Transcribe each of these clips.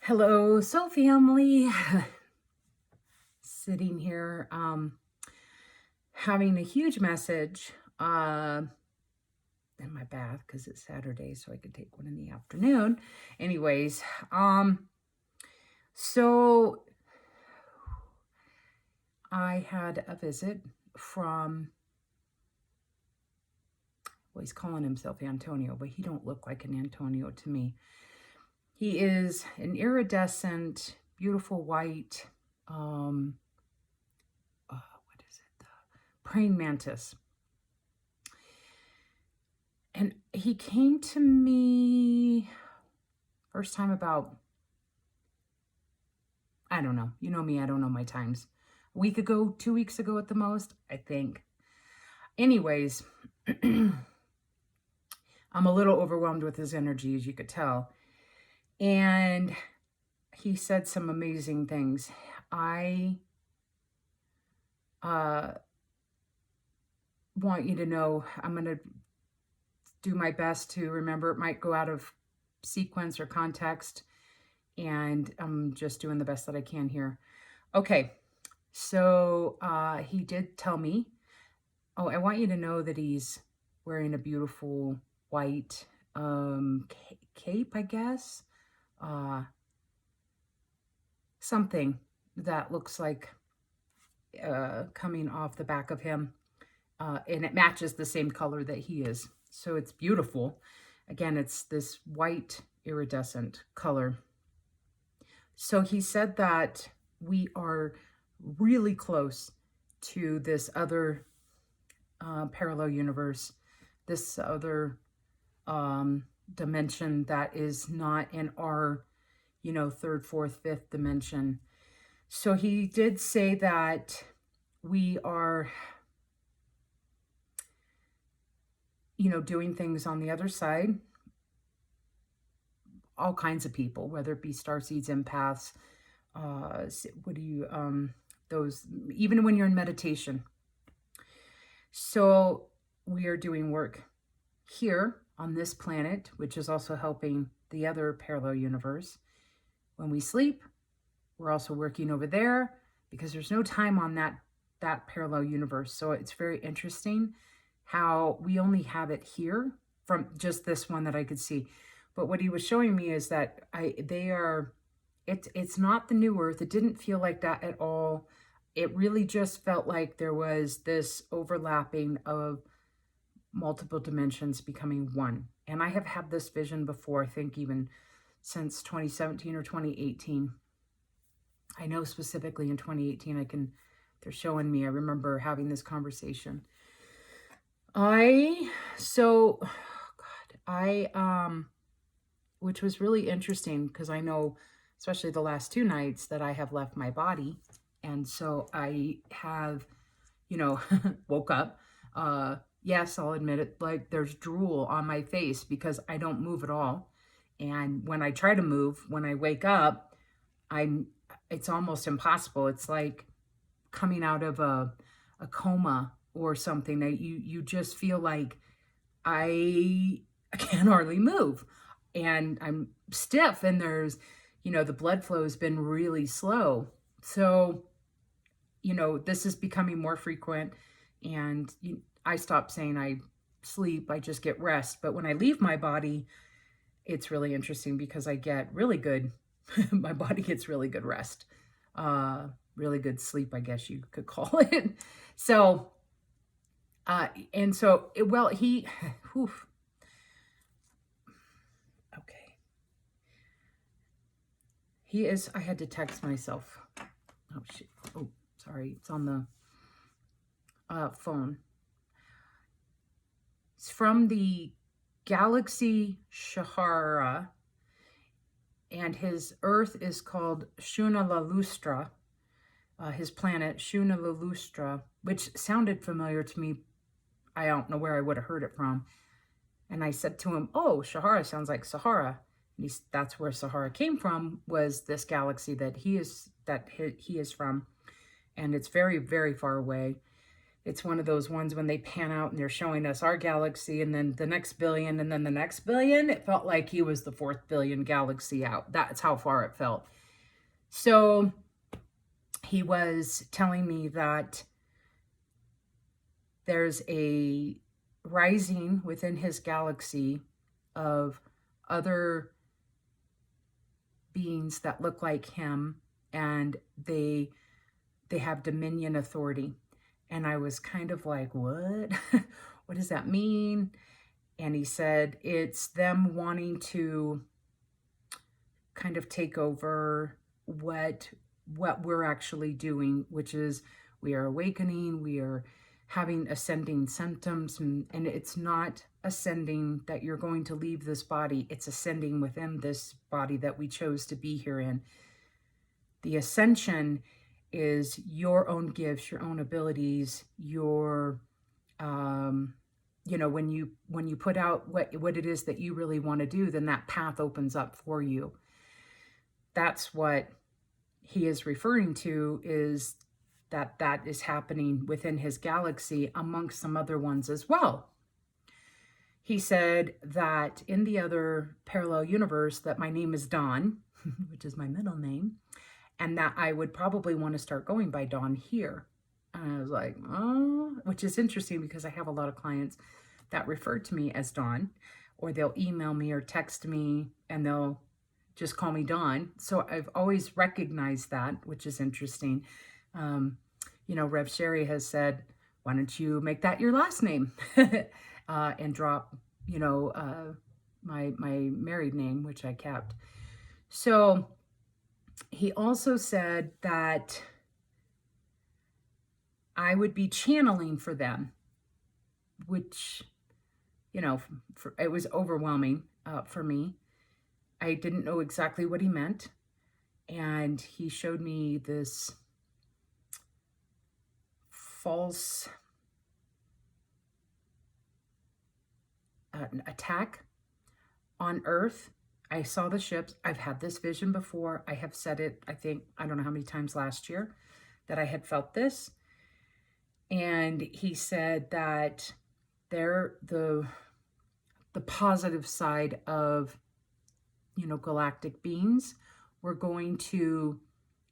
Hello, soul family. Sitting here, having a huge message in my bath because it's Saturday, so I could take one in the afternoon. Anyways, so I had a visit from, well, he's calling himself Antonio, but he don't look like an Antonio to me. He is an iridescent, beautiful white, what is it? The praying mantis. And he came to me first time about, I don't know. You know me, I don't know my times. A week ago, 2 weeks ago at the most, I think. Anyways, I'm a little overwhelmed with his energy, as you could tell. And he said some amazing things. I want you to know I'm going to do my best to remember. It might go out of sequence or context, and I'm just doing the best that I can here. Okay, so he did tell me, oh, I want you to know that he's wearing a beautiful white cape, I guess. Something that looks like coming off the back of him. And it matches the same color that he is. So it's beautiful. Again, it's this white iridescent color. So he said that we are really close to this other parallel universe, this other dimension that is not in our, third, fourth, fifth dimension. So he did say that we are, doing things on the other side. All kinds of people, whether it be starseeds, empaths, those, even when you're in meditation. So we are doing work here on this planet, which is also helping the other parallel universe. When we sleep, we're also working over there because there's no time on that parallel universe. So it's very interesting how we only have it here from just this one that I could see. But what he was showing me is that it's not the new Earth. It didn't feel like that at all. It really just felt like there was this overlapping of multiple dimensions becoming one. And I have had this vision before, I think even since 2017 or 2018. I know specifically in 2018, they're showing me, I remember having this conversation. Which was really interesting because I know, especially the last 2 nights, that I have left my body. And so I have, woke up. Yes, I'll admit it, like there's drool on my face because I don't move at all. And when I try to move, when I wake up, it's almost impossible. It's like coming out of a coma or something that you just feel like I can hardly move. And I'm stiff, and there's, the blood flow has been really slow. So, this is becoming more frequent, and I stopped saying I sleep, I just get rest. But when I leave my body, it's really interesting because I get really good, my body gets really good rest, really good sleep, I guess you could call it. So, whew, he is, I had to text myself. Oh, shit. Oh, sorry. It's on the phone. It's from the galaxy Sha'hara, and his Earth is called Shuna'La Lustra. His planet, Shuna'La Lustra, which sounded familiar to me. I don't know where I would have heard it from. And I said to him, oh, Sha'hara sounds like Sahara. And that's where Sha'hara came from, was this galaxy that he is from. And it's very, very far away. it's one of those ones when they pan out and they're showing us our galaxy and then the next billion and then the next billion. It felt like he was the 4th billion galaxy out. That's how far it felt. So he was telling me that there's a rising within his galaxy of other beings that look like him, and they have dominion authority. And I was kind of like, what? What does that mean? And he said it's them wanting to kind of take over what we're actually doing, which is we are awakening, we are having ascending symptoms, and it's not ascending that you're going to leave this body, it's ascending within this body that we chose to be here in. The ascension is your own gifts, your own abilities, your you know, when you put out what it is that you really want to do, then that path opens up for you. That's what he is referring to, is that is happening within his galaxy amongst some other ones as well. He said that in the other parallel universe that my name is Dawn, which is my middle name, and that I would probably want to start going by Dawn here. And I was like, oh, which is interesting because I have a lot of clients that refer to me as Dawn, or they'll email me or text me and they'll just call me Dawn. So I've always recognized that, which is interesting. You know, Rev Sherry has said, why don't you make that your last name and drop, you know, my married name, which I kept. So he also said that I would be channeling for them, which, you know, it was overwhelming for me. I didn't know exactly what he meant. And he showed me this false attack on Earth. I saw the ships. I've had this vision before. I have said it, I think, I don't know how many times last year that I had felt this. And he said that they're the positive side of, you know, galactic beings were going to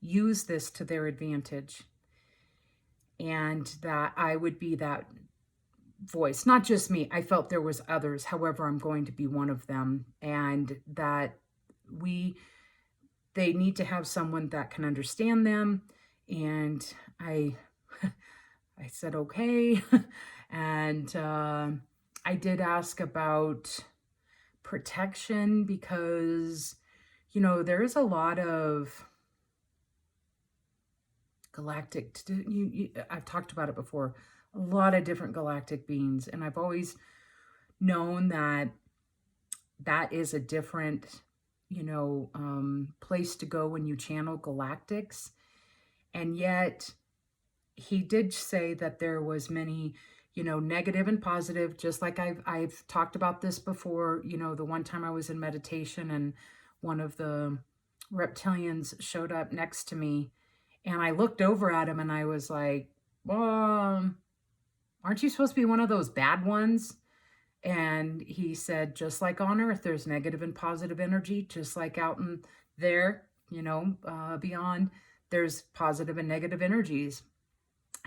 use this to their advantage. And that I would be that voice, not just me. I felt there was others. However, I'm going to be one of them. And that they need to have someone that can understand them. And I said, okay. And I did ask about protection because, you know, there is a lot of galactic, I've talked about it before, a lot of different galactic beings. And I've always known that is a different, you know, place to go when you channel galactics. And yet he did say that there was many, you know, negative and positive, just like I've talked about this before. You know, the one time I was in meditation and one of the reptilians showed up next to me and I looked over at him and I was like, well, aren't you supposed to be one of those bad ones? And he said, just like on Earth, there's negative and positive energy, just like out in there, you know, beyond, there's positive and negative energies.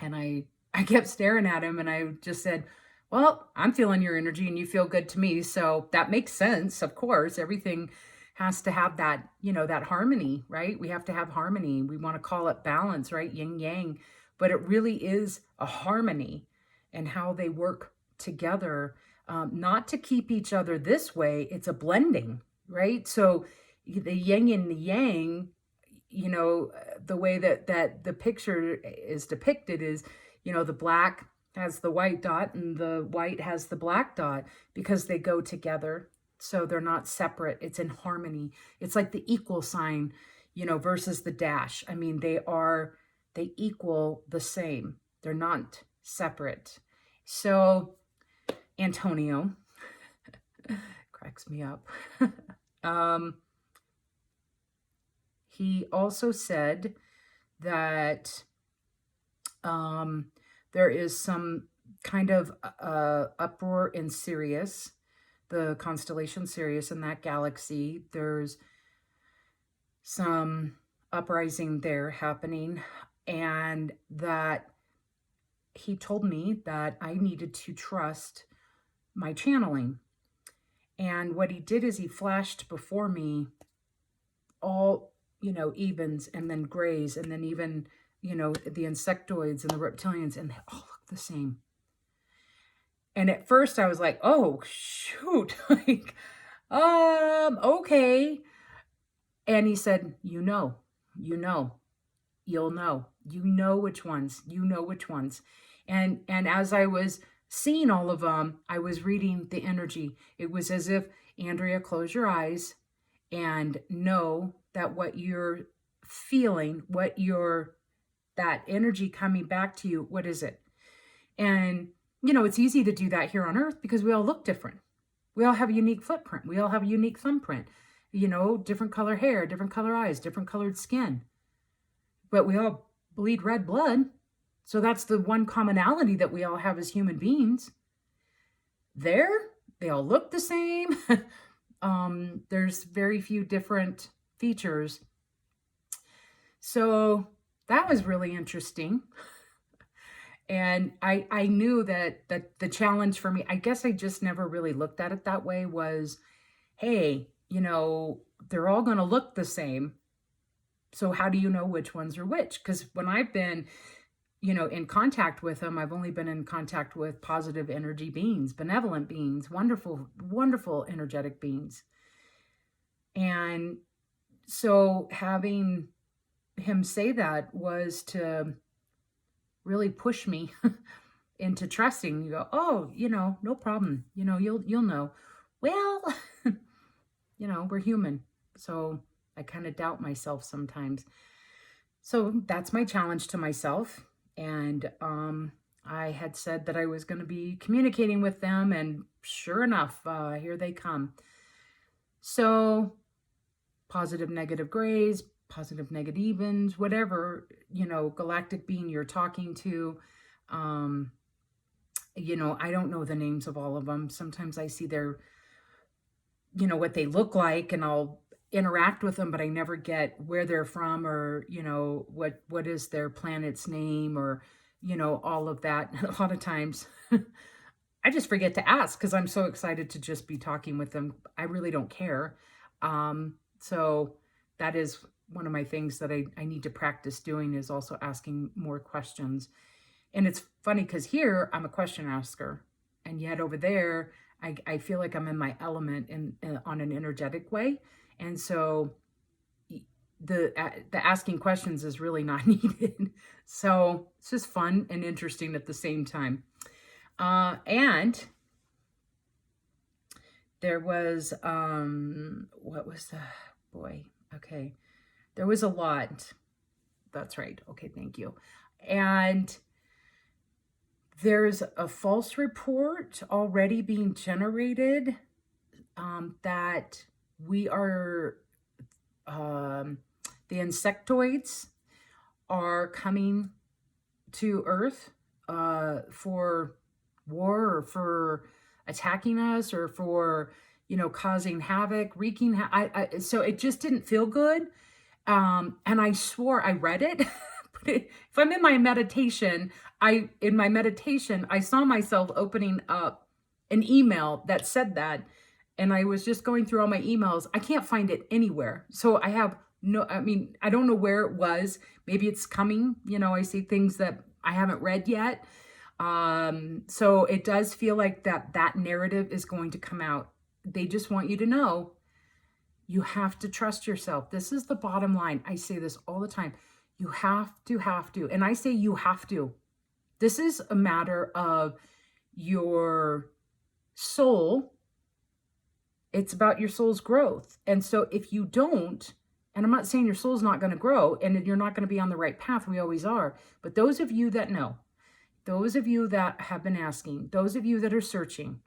And I kept staring at him and I just said, well, I'm feeling your energy and you feel good to me. So that makes sense. Of course, everything has to have that, you know, that harmony, right? We have to have harmony. We want to call it balance, right? Yin yang, but it really is a harmony and how they work together, not to keep each other this way. It's a blending, right? So the yin and the yang, you know, the way that the picture is depicted is, you know, the black has the white dot and the white has the black dot because they go together. So they're not separate. It's in harmony. It's like the equal sign, you know, versus the dash. I mean, they equal the same. They're not separate. So Antonio cracks me up. He also said that There is some kind of uproar in Sirius, the constellation Sirius in that galaxy. There's some uprising there happening, and that he told me that I needed to trust my channeling. And what he did is he flashed before me all, evens and then grays, and then even, the insectoids and the reptilians, and they all look the same. And at first I was like, oh, shoot, like, okay. And he said, you'll know, which ones. And as I was seeing all of them, I was reading the energy. It was as if, Andrea, close your eyes and know that what you're feeling, that energy coming back to you, what is it? And, it's easy to do that here on Earth because we all look different. We all have a unique footprint. We all have a unique thumbprint, different color hair, different color eyes, different colored skin. But we all bleed red blood. So that's the one commonality that we all have as human beings. They all look the same. There's very few different features. So that was really interesting. And I knew that the challenge for me, I guess I just never really looked at it that way, was, hey, they're all going to look the same. So how do you know which ones are which? Because when I've been, in contact with them, I've only been in contact with positive energy beings, benevolent beings, wonderful, wonderful energetic beings. And so having him say that was to really push me into trusting. You go, oh, no problem. You'll know. Well, we're human. So I kind of doubt myself sometimes. So that's my challenge to myself. And I had said that I was going to be communicating with them, and sure enough, here they come. So positive, negative grays, positive, negative evens, whatever, galactic being you're talking to. I don't know the names of all of them. Sometimes I see their, what they look like, and I'll interact with them, but I never get where they're from, or, what is their planet's name, or, all of that. And a lot of times I just forget to ask because I'm so excited to just be talking with them. I really don't care. So that is one of my things that I need to practice doing, is also asking more questions. And it's funny because here I'm a question asker, and yet over there I feel like I'm in my element on an energetic way. And so the asking questions is really not needed. So it's just fun and interesting at the same time. And there was, what was the, boy, okay. There was a lot. That's right. Okay, thank you. And there's a false report already being generated, that we are, the insectoids are coming to Earth for war, or for attacking us, or for, causing havoc, wreaking. So it just didn't feel good. And I swore I read it. But if I'm in my meditation, I saw myself opening up an email that said that. And I was just going through all my emails. I can't find it anywhere. So I don't know where it was. Maybe it's coming. I see things that I haven't read yet. So it does feel like that narrative is going to come out. They just want you to know, you have to trust yourself. This is the bottom line. I say this all the time. You have to. And I say you have to. This is a matter of your soul. It's about your soul's growth. And so if you don't, and I'm not saying your soul's not going to grow and you're not going to be on the right path, we always are. But those of you that know, those of you that have been asking, those of you that are searching,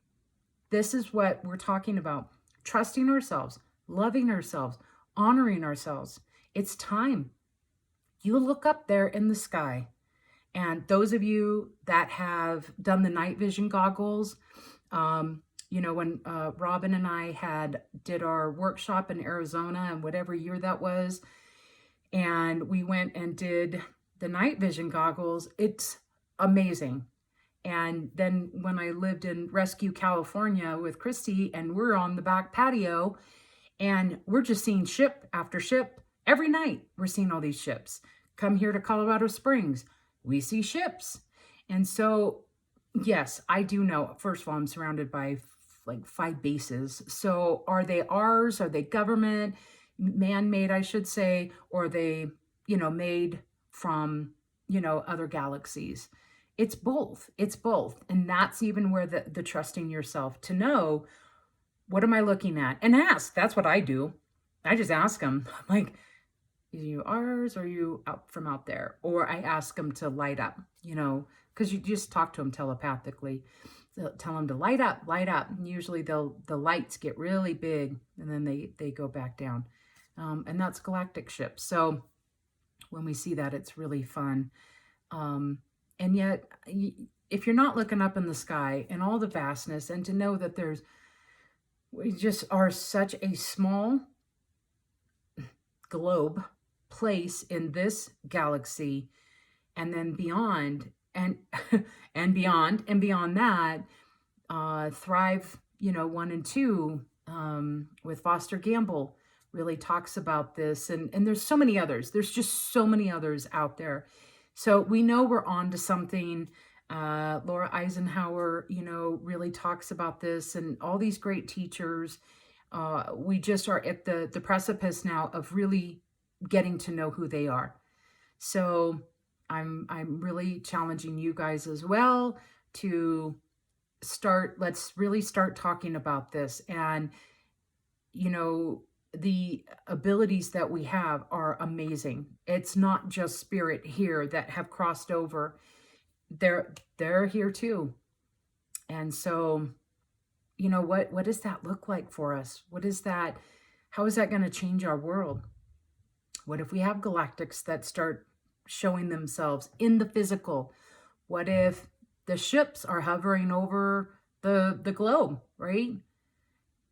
this is what we're talking about. Trusting ourselves, loving ourselves, honoring ourselves. It's time. You look up there in the sky And those of you that have done the night vision goggles, you know, when Robin and I did our workshop in Arizona, and whatever year that was, and we went and did the night vision goggles, it's amazing. And then when I lived in Rescue, California with Christy, and we're on the back patio, and we're just seeing ship after ship every night. We're seeing all these ships. Come here to Colorado Springs, we see ships. And so, yes, I do know. First of all, I'm surrounded by like 5 bases. So are they ours? Are they government, man-made, I should say, or are they, you know, made from, you know, other galaxies? It's both. It's both. And that's even where the trusting yourself to know, what am I looking at? And ask. That's what I do. I just ask them, like, are you ours, or are you out there? Or I ask them to light up, you know, because you just talk to them telepathically. Tell them to light up, light up. And usually the lights get really big, and then they go back down. And that's galactic ships. So when we see that, it's really fun. And yet, if you're not looking up in the sky and all the vastness, and to know that we just are such a small globe place in this galaxy, and then beyond, and and beyond that, Thrive, you know, 1 and 2, with Foster Gamble, really talks about this, and there's so many others. There's just so many others out there. So we know we're on to something. Laura Eisenhower, you know, really talks about this, and all these great teachers. We just are at the precipice now of really getting to know who they are. So I'm really challenging you guys as well to let's really start talking about this. And, you know, the abilities that we have are amazing. It's not just spirit here that have crossed over. They're here too. And so, you know, what does that look like for us? What is that? How is that going to change our world? What if we have galactics that start showing themselves in the physical? What if the ships are hovering over the globe, right?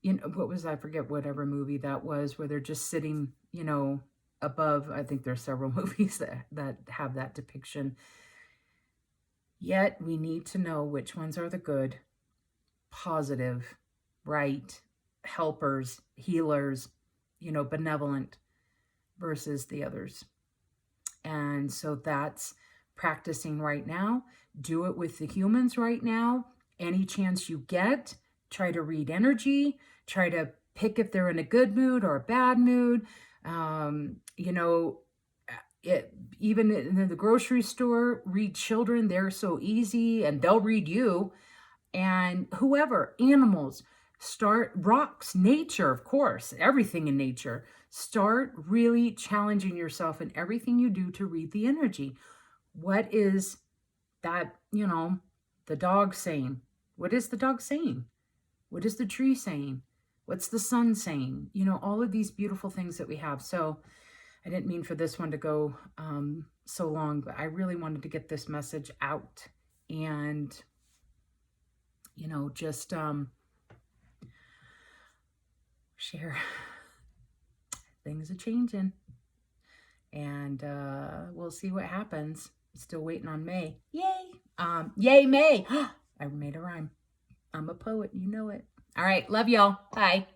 You know, what was, I forget whatever movie that was, where they're just sitting, you know, above. I think there's several movies that have that depiction. Yet we need to know which ones are the good, positive, right, helpers, healers, you know, benevolent, versus the others. And so that's practicing right now. Do it with the humans right now. Any chance you get, try to read energy, try to pick if they're in a good mood or a bad mood. You know, even in the grocery store, read children. They're so easy, and they'll read you. And whoever, animals, start, rocks, nature, of course, everything in nature. Start really challenging yourself in everything you do to read the energy. What is that, you know, the dog saying? What is the dog saying? What is the tree saying? What's the sun saying? You know, all of these beautiful things that we have. So I didn't mean for this one to go so long, but I really wanted to get this message out. And, you know, just share. Things are changing. And we'll see what happens. Still waiting on May. Yay! Yay, May! I made a rhyme. I'm a poet, you know it. All right, love y'all. Bye.